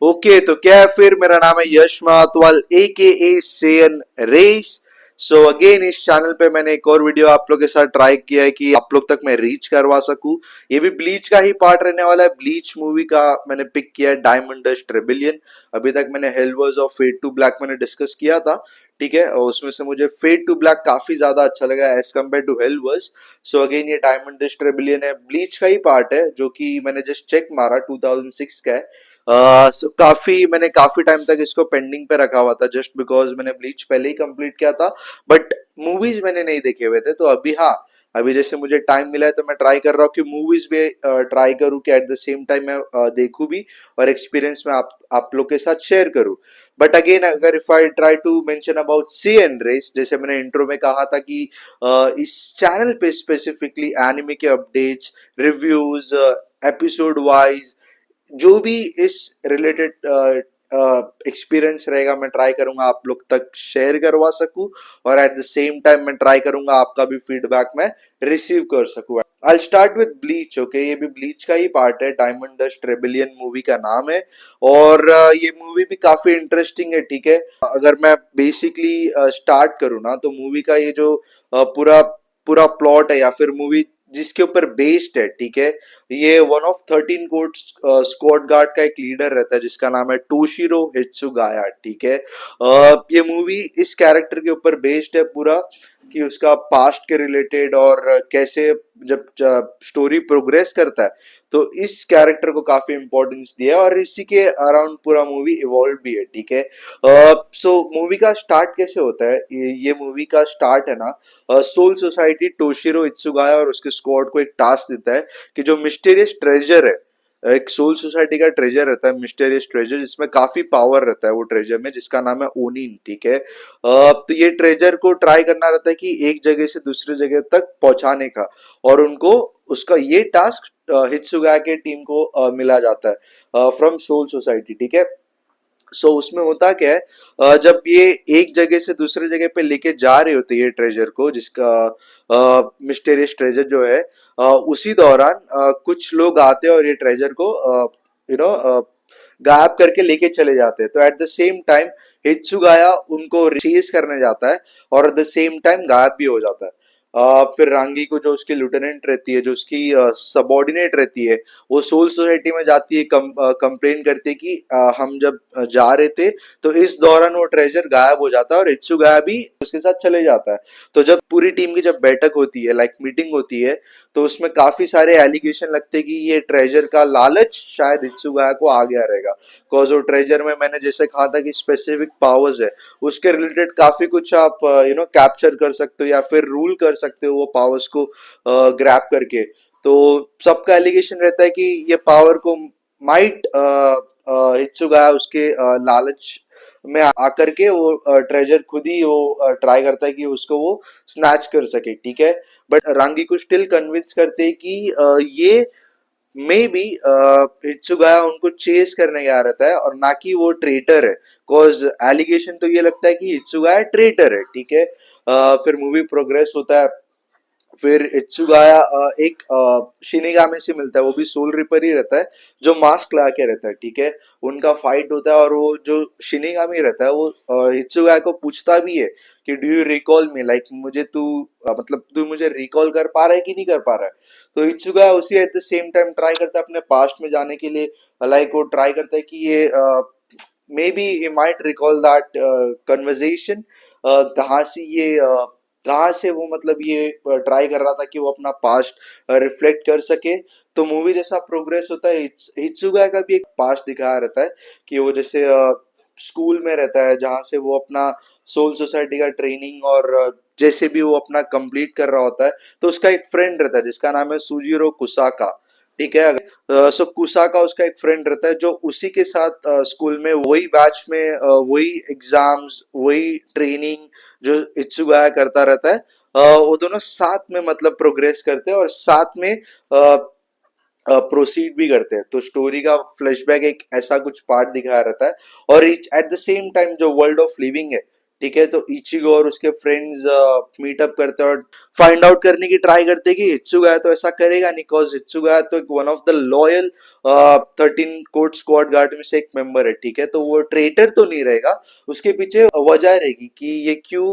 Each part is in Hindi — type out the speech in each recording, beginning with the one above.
ओके तो क्या है फिर। मेरा नाम है यश मातवाल ए के सेन रेस। सो अगेन इस चैनल पे मैंने एक और वीडियो आप लोग के साथ ट्राई किया है कि आप लोग तक मैं रीच करवा सकूं। ये भी ब्लीच का ही पार्ट रहने वाला है। ब्लीच मूवी का मैंने पिक किया है डायमंड डस्ट रेबिलियन। अभी तक मैंने हेलवर्स और फेड टू ब्लैक मैंने डिस्कस किया था, ठीक है, और उसमें से मुझे फेड टू ब्लैक काफी ज्यादा अच्छा लगा as compare to Hellverse. So again ये डायमंड डस्ट रेबिलियन है, ब्लीच का ही पार्ट है, जो कि मैंने जस्ट चेक मारा 2006 का है। काफी मैंने काफी टाइम तक इसको पेंडिंग पे रखा हुआ था जस्ट बिकॉज मैंने ब्लीच पहले ही कंप्लीट किया था, बट मूवीज मैंने नहीं देखे हुए थे। तो अभी हाँ, अभी जैसे मुझे टाइम मिला है तो मैं ट्राई कर रहा हूँ कि मूवीज भी ट्राई करूँ कि एट द सेम टाइम मैं देखूं भी और एक्सपीरियंस में आप लोग के साथ शेयर करूँ। बट अगेन अगर if I try to mention about C and Race, जैसे मैंने इंट्रो में कहा था कि इस चैनल पे स्पेसिफिकली एनिमे के अपडेट्स, रिव्यूज, एपिसोड वाइज जो भी इस रिलेटेड एक्सपीरियंस रहेगा मैं ट्राई करूंगा आप लोग तक शेयर करवा सकूं, और एट द सेम टाइम मैं ट्राई करूंगा आपका भी फीडबैक मैं रिसीव कर सकूं। I start with bleach. Okay, ये भी ब्लीच का ही पार्ट है, डायमंड डस्ट रेबिलियन मूवी का नाम है। और ये मूवी भी काफी इंटरेस्टिंग है, ठीक है। अगर मैं बेसिकली स्टार्ट करूँ ना, तो मूवी का ये जो पूरा पूरा प्लॉट है या फिर मूवी जिसके ऊपर बेस्ड है, ठीक है, ये one of 13 code squad guard का एक लीडर रहता है जिसका नाम है टोशिरो हित्सुगाया, ठीक है। ये मूवी इस कैरेक्टर के ऊपर बेस्ड है पूरा, कि उसका पास्ट के रिलेटेड और कैसे जब स्टोरी प्रोग्रेस करता है तो इस कैरेक्टर को काफी इंपॉर्टेंस दिया है और इसी के अराउंड पूरा मूवी इवॉल्व भी है, ठीक है। सो मूवी का स्टार्ट कैसे होता है, ये मूवी का स्टार्ट है ना, सोल सोसाइटी टोशिरो इत्सुगाया और उसके स्क्वाड को एक टास्क देता है कि जो मिस्टीरियस ट्रेजर है, एक सोल सोसाइटी का ट्रेजर रहता है, मिस्टीरियस ट्रेजर जिसमें काफी पावर रहता है वो ट्रेजर में, जिसका नाम है ओनिन, ठीक है। तो ये ट्रेजर को ट्राई करना रहता है कि एक जगह से दूसरी जगह तक पहुंचाने का, और उनको उसका ये टास्क हित्सुगा के टीम को मिला जाता है फ्रॉम सोल सोसाइटी, ठीक है। उसमें होता क्या है, जब ये एक जगह से दूसरे जगह पे लेके जा रहे होते हैं ये ट्रेजर को, जिसका मिस्टीरियस ट्रेजर जो है, उसी दौरान कुछ लोग आते हैं और ये ट्रेजर को यू नो गायब करके लेके चले जाते हैं। तो एट द सेम टाइम हित्सुगाया उनको चेस करने जाता है और एट द सेम टाइम गायब भी हो जाता है। फिर रांगी को, जो उसकी लिeutenant रहती है, जो उसकी सबॉर्डिनेट रहती है, वो सोल सोसाइटी में जाती है, कंप्लेन करती है कि हम जब जा रहे थे तो इस दौरान वो ट्रेजर गायब हो जाता है और हित्सुगाया भी उसके साथ चले जाता है। तो जब पूरी टीम की जब बैठक होती है, लाइक मीटिंग होती है, तो उसमें काफी सारे एलिगेशन लगते हैं कि ये ट्रेजर का लालच शायद हित्सुगाया को आ गया रहेगा, बिकॉज वो ट्रेजर में मैंने जैसे कहा था कि स्पेसिफिक पावर्स है, उसके रिलेटेड काफी कुछ आप कैप्चर कर सकते हो या फिर रूल कर सकते हो वो पावर्स को ग्रैब करके। तो सबका एलिगेशन रहता है कि ये पावर को माइट हित्सुगाया उसके लालच में आकर के वो ट्रेजर खुद ही वो ट्राई करता है कि उसको वो स्नैच कर सके, ठीक है। बट रांगी को स्टिल कन्विंस करते हैं कि ये मे बी हित्सुगाया उनको चेस करने गया रहता है और ना कि वो ट्रेटर है, कॉज एलिगेशन तो ये लगता है कि हित्सुगाया ट्रेटर है, ठीक है। फिर मूवी प्रोग्रेस होता है। फिर इत्सुगाया एक शिनिगामी से मिलता है, वो भी सोल रिपर ही रहता है, जो मास्क लगा के रहता है, ठीक है। उनका फाइट होता है और वो जो शिनिगामी रहता है वो इत्सुगाया को पूछता भी है कि do you recall me, like मुझे तू मतलब तू मुझे रिकॉल कर पा रहा है कि नहीं कर पा रहा है। तो इत्सुगाया उसी eight the same time try करता है अपने पास्ट में जाने के लिए, लाइक वो ट्राई करता है कि ये may be he might recall that conversation, कहाँ से ये कहाँ से वो मतलब ये ट्राई कर रहा था कि वो अपना पास्ट रिफ्लेक्ट कर सके। तो मूवी जैसा प्रोग्रेस होता है, हित्सुगा का भी एक पास्ट दिखाया रहता है कि वो जैसे स्कूल में रहता है जहाँ से वो अपना सोल सोसाइटी का ट्रेनिंग और जैसे भी वो अपना कंप्लीट कर रहा होता है, तो उसका एक फ्रेंड रहता है जिसका नाम है सुजीरो कुसाका, ठीक है। सो कुसाका उसका एक फ्रेंड रहता है जो उसी के साथ स्कूल में वही बैच में वही एग्जाम्स वही ट्रेनिंग जो इत्सुगाया करता रहता है, वो दोनों साथ में मतलब प्रोग्रेस करते हैं और साथ में प्रोसीड भी करते हैं। तो स्टोरी का फ्लैशबैक एक ऐसा कुछ पार्ट दिखाया रहता है, और एट द सेम टाइम जो वर्ल्ड ऑफ लिविंग है, ठीक है। तो इचिगो और उसके फ्रेंड्स मीटअप करते हैं और फाइंड आउट करने की ट्राई करते हैं कि हित्सुगा तो ऐसा करेगा नहीं, बिकॉज हित्सुगा तो एक one of the loyal 13 court squad guard में से एक मेंबर है, ठीक है। तो वो ट्रेटर तो नहीं रहेगा, उसके पीछे वजह रहेगी कि ये क्यों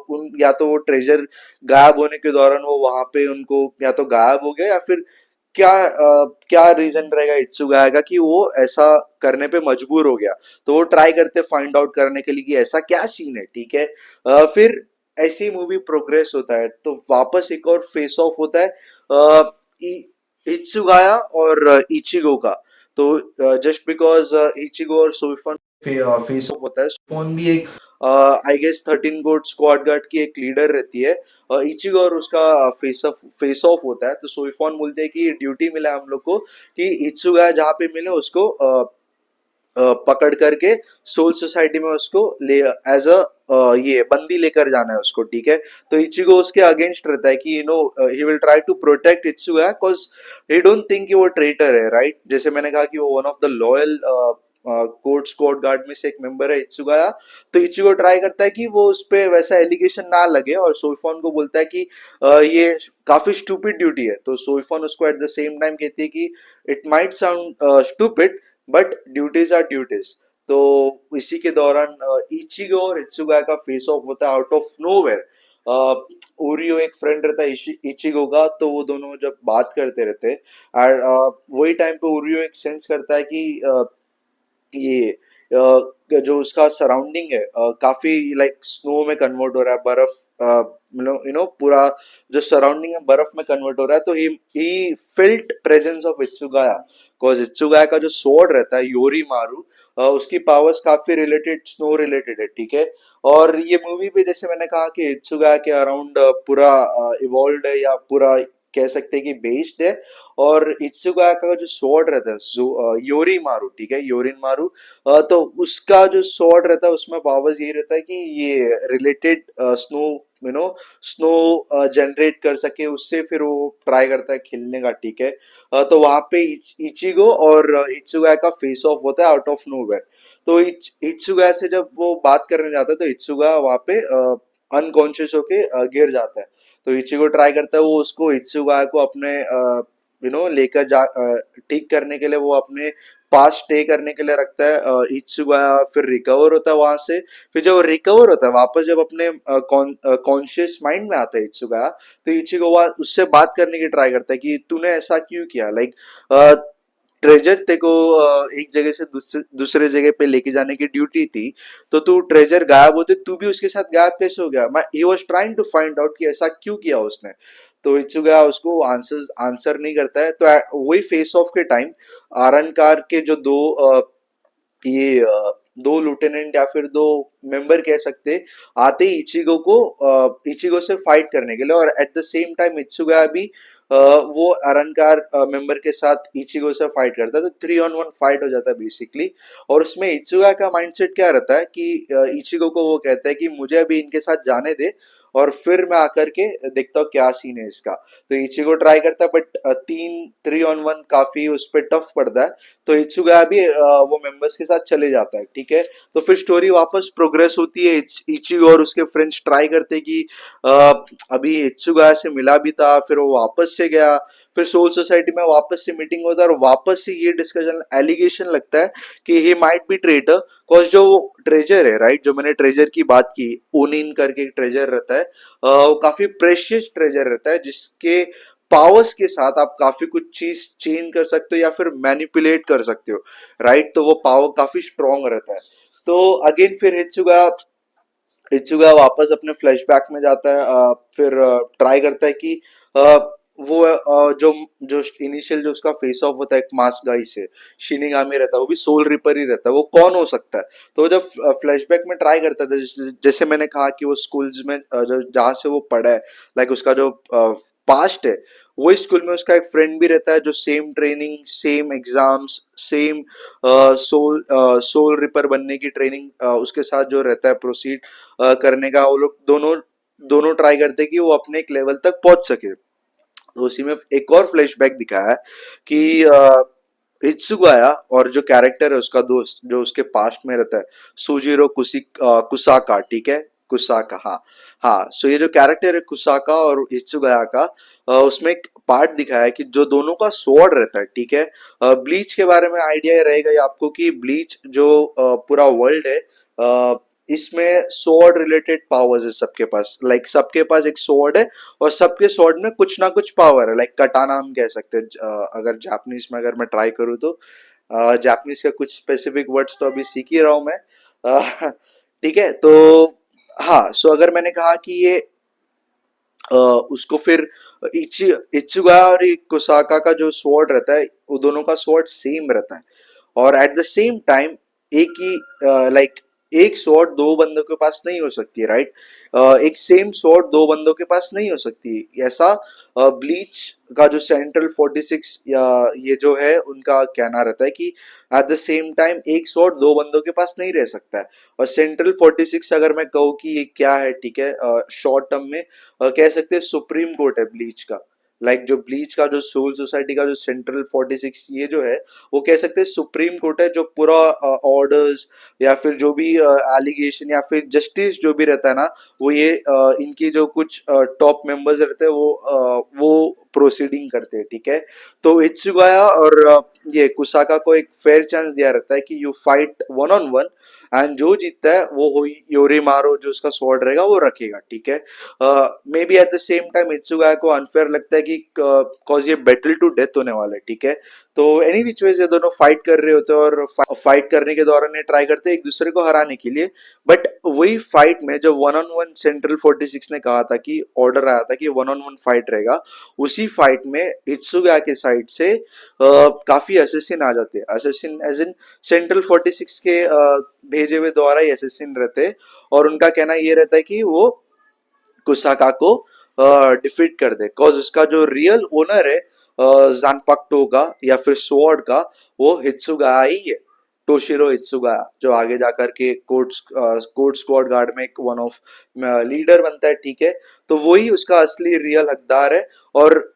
उन या तो वो ट्रेजर गायब होने के दौरान वो वहां पे उनको या तो गायब हो गया या फिर क्या रीजन रहेगा इत्सुगाया का कि वो ऐसा करने पे मजबूर हो गया। तो वो ट्राई करते फाइंड आउट करने के लिए कि ऐसा क्या सीन है, ठीक है। फिर ऐसी मूवी प्रोग्रेस होता है तो वापस एक और फेस ऑफ होता है इत्सुगाया और इचिगो का। तो जस्ट बिकॉज इचिगो और सोइफन फेस ऑफ होता है, सोइफन भी एक I guess 13 Gotei squad guard की एक लीडर रहती है। इचिगो और उसका फेस ऑफ होता है। तो सोइफॉन बोलते हैं कि ड्यूटी मिला है हम लोग को कि इत्सुगा जहाँ पे मिले उसको पकड़ करके सोल सोसाइटी में उसको ले एज अ ये बंदी लेकर जाना है उसको, ठीक है। तो इचिगो उसके अगेंस्ट रहता है कि he will try to protect Hitsugaya because he don't think कि वो ट्रेटर है, राइट। जैसे मैंने कहा कि वो one of the loyal court squad guard में से एक मेंबर है इत्सुगाया। तो इचिगो ट्राई करता है कि वो उस पे वैसा एलिगेशन ना लगे और सोइफॉन को बोलता है कि ये काफी स्टूपिड ड्यूटी है। तो सोइफॉन उसको एट द सेम टाइम कहती है कि it might sound stupid but duties are duties. तो इसी के दौरान इचिगो और इत्सुगा का फेस ऑफ होता है आउट ऑफ नोवेयर। ओरियो एक फ्रेंड रहता है इचिगो का, तो वो दोनों जब बात करते रहते हैं और वही टाइम पे ओरियो एक सेंस करता है कि ये जो उसका सराउंडिंग है काफी लाइक स्नो में कन्वर्ट हो रहा है, बर्फ पूरा जो सराउंडिंग है बर्फ में कन्वर्ट हो रहा है। तो he felt presence of Hitsugaya because Hitsugaya का जो स्वॉर्ड रहता है योरी मारू, उसकी पावर्स काफी रिलेटेड स्नो रिलेटेड है, ठीक है। और ये मूवी भी जैसे मैंने कहा कि इत्सुगाया के अराउंड पूरा इवॉल्व है या पूरा कह सकते हैं कि बेस्ड है। और इत्सुगा का जो स्वॉर्ड रहता है योरी मारू, ठीक है, योरिन मारू, तो उसका जो स्वॉर्ड रहता है उसमें पावर्स ये रहता है कि ये रिलेटेड स्नो स्नो जनरेट कर सके, उससे फिर वो ट्राई करता है खेलने का, ठीक है। तो वहां पे इचिगो और इत्सुगा का फेस ऑफ होता है आउट ऑफ नोवेयर। तो इत्सुगा से जब वो बात करने जाता है तो इत्सुगा वहां पे अनकॉन्शियस होके गिर जाता है। तो इचिगो ट्राई करता है वो उसको इत्सुगा को अपने लेकर जा ठीक करने के लिए वो अपने पास स्टे करने के लिए रखता है इत्सुगा। फिर रिकवर होता है वहां से। फिर जब रिकवर होता है वापस जब अपने कॉन्शियस माइंड में आता है इत्सुगा, तो इचिगो उससे बात करने की ट्राई करता है कि तूने ऐसा क्यों किया, लाइक ट्रेजर ते को एक जगह से दूसरे जगह पे लेके जाने की ड्यूटी थी, तो तू ट्रेजर गायब होते तू भी उसके साथ गायब कैसे हो गया। He was trying to find out कि ऐसा क्यों किया उसने। तो इत्सुगा उसको आंसर नहीं करता है। तो वही फेस ऑफ के टाइम आरन कार के जो ये दो लेफ्टिनेंट या फिर दो मेंबर कह सकते आते ही इचिगो से फाइट करने के लिए, और एट द सेम टाइम इत्सुगा भी वो अरनकार मेंबर के साथ इचिगो से फाइट करता है। तो 3-on-1 फाइट हो जाता है बेसिकली। और उसमें इत्सुगा का माइंडसेट क्या रहता है कि इचिगो को वो कहता है कि मुझे अभी इनके साथ जाने दे और फिर मैं आकर के देखता हूँ क्या सीन है इसका। तो इचिगो ट्राई करता है बट 3-on-1 काफी उस पर टफ पड़ता है। तो इत्सुगा भी वो मेंबर्स के साथ चले जाता है, ठीक है। तो फिर स्टोरी वापस प्रोग्रेस होती है। इचिगो और उसके फ्रेंड्स ट्राई करते हैं कि अभी इत्सुगा से मिला भी था, फिर वो वापस से गया, फिर सोल सोसाइटी में वापस से मीटिंग होता है और वापस से ये डिस्कशन एलिगेशन लगता है कि he might be traitor cause जो ट्रेजर है, राइट, जो मैंने ट्रेजर की बात की, ओनिन करके एक ट्रेजर रहता है, वो काफी प्रेशियस ट्रेजर रहता है जिसके पावर्स के साथ आप काफी कुछ चीज चेंज कर सकते हो या फिर मैनिपुलेट कर सकते हो, राइट। तो वो पावर काफी स्ट्रॉन्ग रहता है। तो अगेन फिर इत्सुगा वापस अपने फ्लैशबैक में जाता है, फिर ट्राई करता है कि वो जो जो इनिशियल जो उसका फेस ऑफ होता है एक मास्क गाई से शिनिगामी रहता है, वो भी सोल रिपर ही रहता है, वो कौन हो सकता है। तो जब फ्लैशबैक में ट्राई करता था, जैसे मैंने कहा कि वो स्कूल्स में जो जहाँ से वो पढ़ा है, लाइक उसका जो पास्ट है, वही स्कूल में उसका एक फ्रेंड भी रहता है जो same training, same exams, same soul reaper बनने की ट्रेनिंग उसके साथ जो रहता है प्रोसीड करने का, वो लोग दोनों दोनों ट्राई करते हैं कि वो अपने एक लेवल तक पहुंच सके। तो उसी में एक और फ्लैशबैक दिखाया है कि इत्सुगाया और जो कैरेक्टर है उसका दोस्त जो उसके पास्ट में रहता है सुजीरो कुसाका, ठीक है, कुसाका, हाँ हाँ। सो ये जो कैरेक्टर है कुसाका और इत्सुगाया का, उसमें एक पार्ट दिखाया है कि जो दोनों का स्वॉर्ड रहता है, ठीक है। ब्लीच के बारे में आइडिया रहेगा ये आपको कि ब्लीच जो पूरा वर्ल्ड है, इसमें स्वॉर्ड रिलेटेड पावर्स है सबके पास, लाइक सबके पास एक स्वॉर्ड है और सबके स्वॉर्ड में कुछ ना कुछ पावर है, लाइक कटाना हम कह सकते हैं। अगर जापानीज में अगर मैं ट्राई करूँ तो जापानीज का कुछ स्पेसिफिक वर्ड्स तो अभी सीख ही रहा हूँ मैं। ठीक है, तो हाँ, सो अगर मैंने कहा कि ये उसको फिर इत्सुगा और ये कुसाका का जो स्वॉर्ड रहता है, वो दोनों का स्वॉर्ड सेम रहता है। और एट द सेम टाइम एक ही लाइक एक स्वॉर्ड दो बंदों के पास नहीं हो सकती है, राइट। एक सेम स्वॉर्ड दो बंदों के पास नहीं हो सकती, ऐसा ब्लीच का जो सेंट्रल 46 या ये जो है उनका कहना रहता है कि एट द सेम टाइम एक स्वॉर्ड दो बंदों के पास नहीं रह सकता है। और सेंट्रल 46 अगर मैं कहूँ कि ये क्या है, ठीक है, शॉर्ट टर्म में कह सकते हैं सुप्रीम कोर्ट है ब्लीच का। लाइक जो ब्लीच का जो सोल सोसाइटी का जो सेंट्रल 46 ये जो है, वो कह सकते हैं सुप्रीम कोर्ट है, जो पूरा ऑर्डर्स या फिर जो भी एलिगेशन या फिर जस्टिस जो भी रहता है ना, वो ये इनकी जो कुछ टॉप मेंबर्स रहते हैं वो प्रोसीडिंग करते हैं, ठीक है। तो इत्सुगाया और ये कुसाका को एक फेयर चांस दिया रहता है कि you fight one on one, and जो जीतता है वो योरीमारो जो उसका स्वॉर्ड रहेगा वो रखेगा, ठीक है। Maybe at the same time Hitsugaya को अनफेयर लगता है कि कॉज ये बैटल टू डेथ होने वाला है, ठीक है। तो एनी विच वेज ये दोनों फाइट कर रहे होते हैं और फाइट करने के दौरान ये ट्राई करते हैं एक दूसरे को हराने के लिए। बट वही फाइट में जो वन ऑन वन सेंट्रल 46 ने कहा था कि ऑर्डर आया था कि वन ऑन वन फाइट रहेगा, उसी फाइट में इत्सुगाया के साइड से काफी असेसिन आ जाते हैं। असेसिन एज इन सेंट्रल 46 के भेजे हुए द्वारा ही असेसिन रहते हैं, और उनका कहना ये रहता है कि वो कुसाका को डिफीट कर दे, कॉज उसका जो रियल ओनर है जानपाक्टो का या फिर स्वॉर्ड का, वो हित्सुगाया ही है, टोशिरो हित्सुगाया, जो आगे जाकर के कोर्ट स्क्वाड गार्ड में एक वन ऑफ लीडर बनता है, ठीक है। तो वही उसका असली रियल हकदार है, और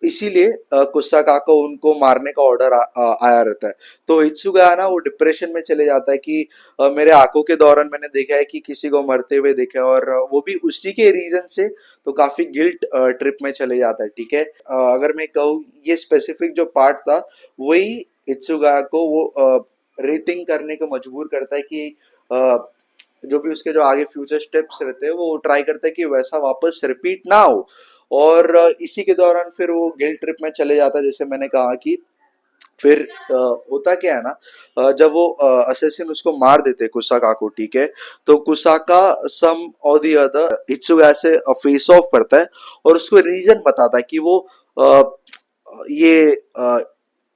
इसीलिए कुसाका को उनको मारने का ऑर्डर आया रहता है। तो हित्सुगा ना वो डिप्रेशन में चले जाता है कि मेरे आंखों के दौरान मैंने देखा है कि किसी को मरते हुए देखा है, और वो भी उसी के रीजन से, तो काफी गिल्ट ट्रिप में चले जाता है, ठीक है। अगर मैं कहूँ ये स्पेसिफिक जो पार्ट था, वही हित्सुगा को वो रीथिंक करने को मजबूर करता है कि जो भी उसके जो आगे फ्यूचर स्टेप्स रहते हैं वो ट्राई करता है कि वैसा वापस रिपीट ना हो। और इसी के दौरान फिर वो गिल्ट ट्रिप में चले जाता है, जैसे मैंने कहा कि फिर होता क्या है ना, जब वो असेसिन उसको मार देते कुसाका को, ठीक है, तो कुसाका सम और दी अदर इत्सुगा से फेस ऑफ करता है और उसको रीजन बताता है कि वो अ, ये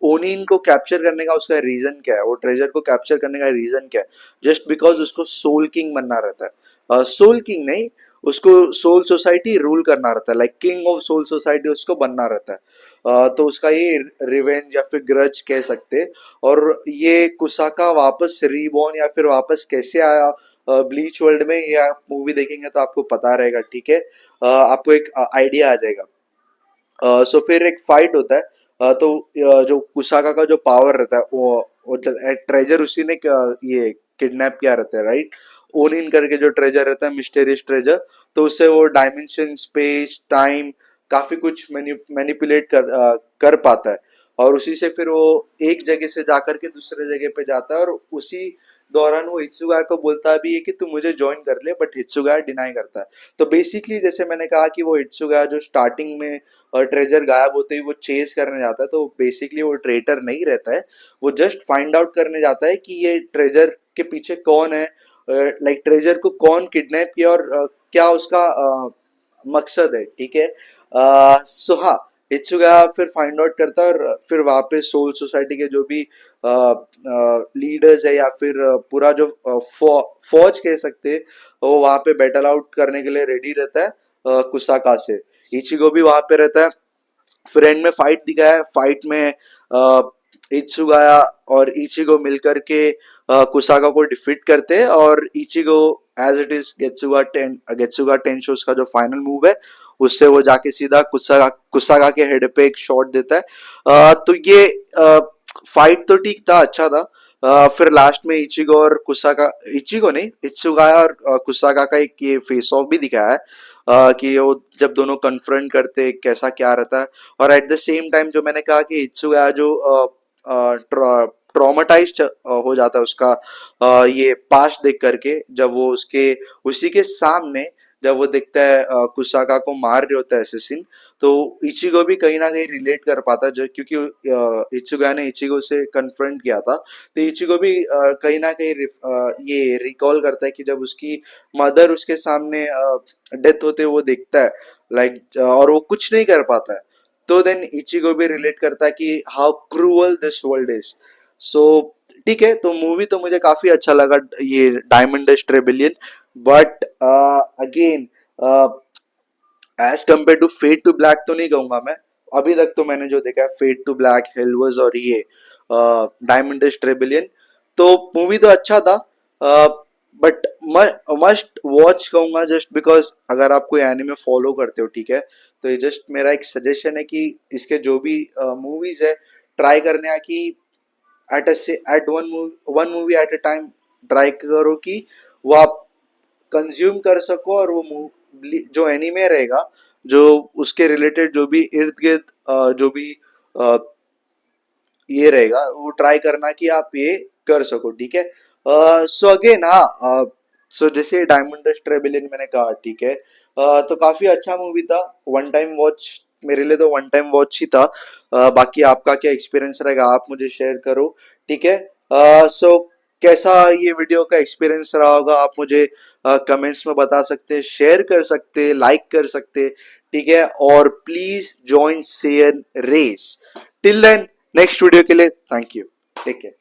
ओनिन को कैप्चर करने का उसका रीजन क्या है, वो ट्रेजर को कैप्चर करने का रीजन क्या है, जस्ट बिकॉज उसको सोल किंग बनना रहता है। सोल किंग नहीं, उसको सोल सोसाइटी रूल करना रहता है, like king of Soul Society उसको बनना रहता है। तो उसका ये रिवेंज या फिर ग्रज कह सकते। और ये कुसाका वापस रीबॉर्न या फिर वापस कैसे आया ब्लीच वर्ल्ड में, ये आप मूवी देखेंगे तो आपको पता रहेगा, ठीक है। आपको एक आइडिया आ जाएगा। सो फिर एक फाइट होता है। तो जो कुसाका का जो पावर रहता है, वो ट्रेजर उसी ने ये किडनैप किया रहता है, राइट। ओनिन करके जो ट्रेजर रहता है, मिस्टेरियस ट्रेजर, तो उससे वो डायमेंशन, स्पेस, टाइम, काफी कुछ मैनिपुलेट कर पाता है। और उसी से फिर वो एक जगह से जाकर के दूसरे जगह पे जाता है, और उसी दौरान वो हित्सुगा को बोलता भी है कि तू मुझे ज्वाइन कर ले, बट हित्सुगा डिनाई करता है। तो बेसिकली जैसे मैंने कहा कि वो हित्सुगा जो स्टार्टिंग में और ट्रेजर गायब होते ही वो चेस करने जाता है, तो बेसिकली वो ट्रेटर नहीं रहता है, वो जस्ट फाइंड आउट करने जाता है कि ये ट्रेजर के पीछे कौन है, लाइक ट्रेजर को कौन किडनैप किया और क्या उसका मकसद है, ठीक है। सो हाँ, हित्सुगा फिर फाइंड आउट करता है, और फिर वहाँ पे सोल सोसाइटी के जो भी लीडर्स है या फिर पूरा जो फौज कह सकते हैं, वो वहाँ पे बैटल आउट करने के लिए रेडी रहता है कुसाका से। इचिगो भी वहां पे रहता है। फिर एंड में फाइट दिखाया है, फाइट में इत्सुगाया और इचिगो मिलकर के कुसाका को डिफीट करते हैं, और इचिगो एज इट इज गेत्सुगा टेंशोस का जो फाइनल मूव है, उससे वो जाके सीधा कुसाका के हेड पे एक शॉट देता है। तो ये फाइट तो ठीक था, अच्छा था, फिर लास्ट में इचिगो और कुसाका, इचिगो नहीं, इत्सुगाया और कुसाका का एक ये फेस ऑफ भी दिखाया है कि वो जब दोनों कन्फ्रंट करते हैं, कैसा क्या रहता है। और एट द सेम टाइम जो मैंने कहा कि इत्सुगाया जो ट्रॉमेटाइज्ड हो जाता है उसका ये पास्ट देख करके, जब वो उसके उसी के सामने जब वो देखता है कुसाका को मार रहे होता है एसेसिन, तो इचिगो भी कहीं ना कहीं रिलेट कर पाता है, जो क्योंकि इत्सुगा ने इचिगो से कन्फ्रंट किया था, तो इचिगो भी कहीं ना कहीं ये रिकॉल करता है कि जब उसकी मदर उसके सामने डेथ होते हुए वो देखता है, लाइक, और वो कुछ नहीं कर पाता है, तो देन इचिगो भी रिलेट करता है कि how cruel this world is. So ठीक है, तो मूवी तो मुझे काफी अच्छा लगा, ये diamond dust rebellion. But again, as compare to Fade to Black तो नहीं कहूंगा मैं। अभी तक तो मैंने जो देखा है फेड टू ब्लैक, हेलवर्स और ये डायमंड डस्ट रेबिलियन, तो मूवी तो अच्छा था, बट मस्ट वॉच कहूंगा, जस्ट बिकॉज अगर आप कोई एनिमे फॉलो करते हो, ठीक है, तो ये जस्ट मेरा एक सजेशन है कि इसके जो भी मूवीज है ट्राई करने की, at one movie at a time try करो कि वो आप कंज्यूम कर सको, और वो जो एनीमे रहेगा, जो उसके रिलेटेड जो भी इर्द गिर्द जो भी अ, ये रहेगा, वो ट्राई करना कि आप ये कर सको, ठीक है। सो अगेन, हाँ, सो जैसे डायमंड डस्ट रेबिलियन मैंने कहा, ठीक है, तो काफी अच्छा मूवी था, वन टाइम वॉच, मेरे लिए तो वन टाइम वॉच ही था। बाकी आपका क्या एक्सपीरियंस रहेगा आप मुझे शेयर करो, ठीक है। सो कैसा ये वीडियो का एक्सपीरियंस रहा होगा आप मुझे कमेंट्स में बता सकते, शेयर कर सकते, लाइक कर सकते, ठीक है, और please join Sayer Race. Till then, next video के लिए थैंक यू, टेक केयर।